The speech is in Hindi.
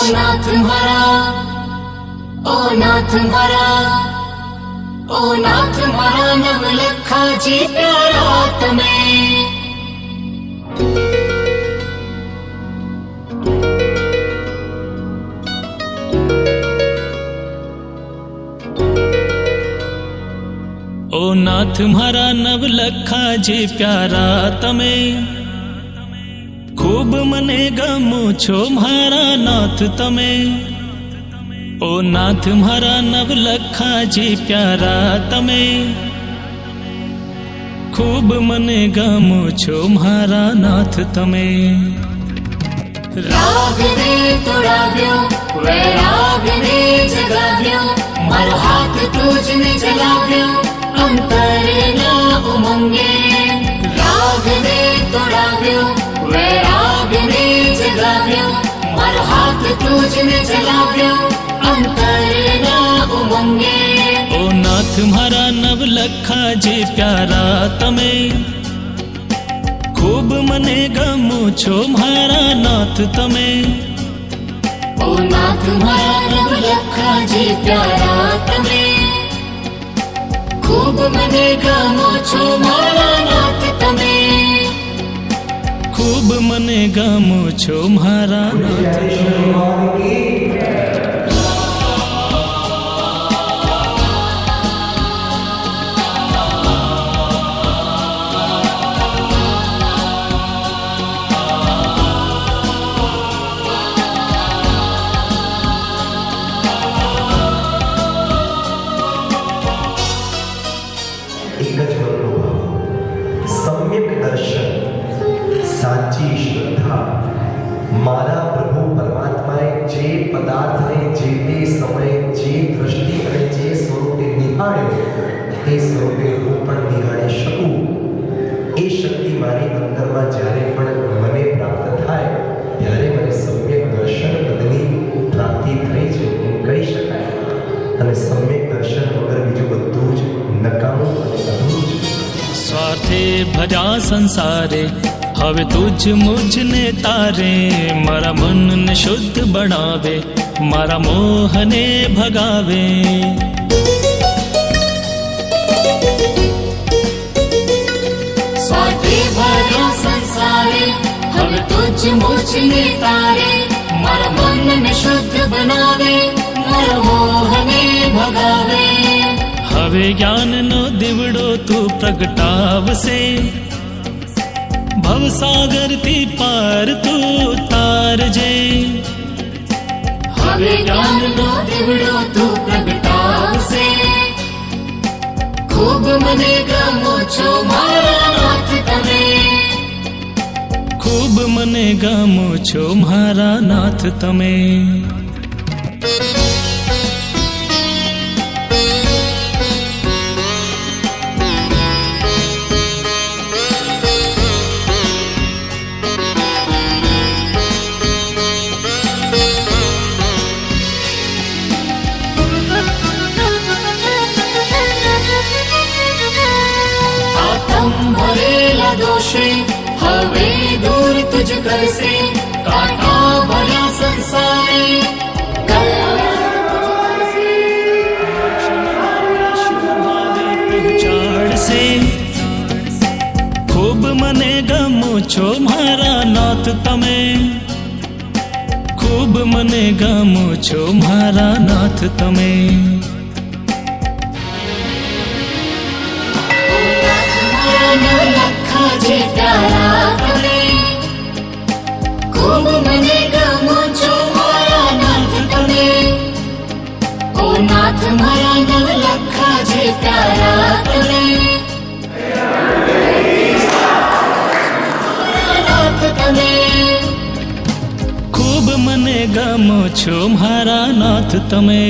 नाथ मारा, ओ नाथ मारा, ओ नाथ मारा नवलखा जी प्यारा तमे। ओ नाथ मारा नवलखा जी प्यारा तमे, खूब मने गमो छो मारा नाथ तमे। ओ नाथ मारा नवलखा जी प्यारा तमे, खूब मने गमो छो मारा नाथ तमे। राग ने तोड़ाव्यो, वैराग ने जगाव्यो, मारो हाथ तुझने जलाव्यो, अंतर ना उमंगे। राग ने तोड़ाव्यो, वैराग ने जगाव्यो, मारो हाथ तुझने जलाव्यो, अंतर ना उमंगे। ओ नाथ मारा नवलखा जी प्यारा तमे, खूब मने गमो छो मारा नाथ तमे। ओ नाथ मारा नवलखा जी प्यारा तमे, खूब मने गमो छो मारा नाथ तमे। खूब मने गमो छो मारा नाथ तमे। सम्यक दर्शन, साची श्रद्धा, मारा प्रभु परमात्माए जे पदार्थ ने जे ते समय जे दृष्टि अने जे स्वरूपे निहाळ्यो ते स्वरूपे હું પણ નિહાળી શકું એ શક્તિ મારી અંદરમાં જ્યારે પણ મને પ્રાપ્ત થાય ત્યારે મને સમ્યક દર્શન પદની પ્રાપ્તિ થઈ છે એમ કહી શકાય અને સમ્યક દર્શન વગર બીજું બધું જ નકામું અને અધૂરું છે। स्वार्थे भजा संसारे, हवे तुझ मुझ ने तारे। मारा मन ने शुद्ध बनावे, मारा मोह ने भगावे। स्वार्थे भजा संसारे, हवे तुझ मुझ ने तारे। मारा मन ने शुद्ध बनावे, मारा मोह ने भगावे। हवे ज्ञान नो दिवड़ो तू प्रगटावसे, भवसागर थी पार तू तार जे। हवे ज्ञान नो दिवड़ो तू प्रगटावसे, खूब मने गमो छो मारा नाथ तमे। खूब मने गमो छो मारा नाथ तमे। भरेला दोषे हवे दूर तुझ कर से, काटा भरा संसारे पहुँचाड़ से। खूब मने गमो छो मारा नाथ तमे, खूब मने गमो छो मारा नाथ तमे। नवलखा जी प्यारा तमे, खूब मने गमो छो मारा नाथ तमे। ओ नाथ मारा नवलखा जी प्यारा तमे, नाथ तमे। खूब मने गमो छो मारा नाथ तमे।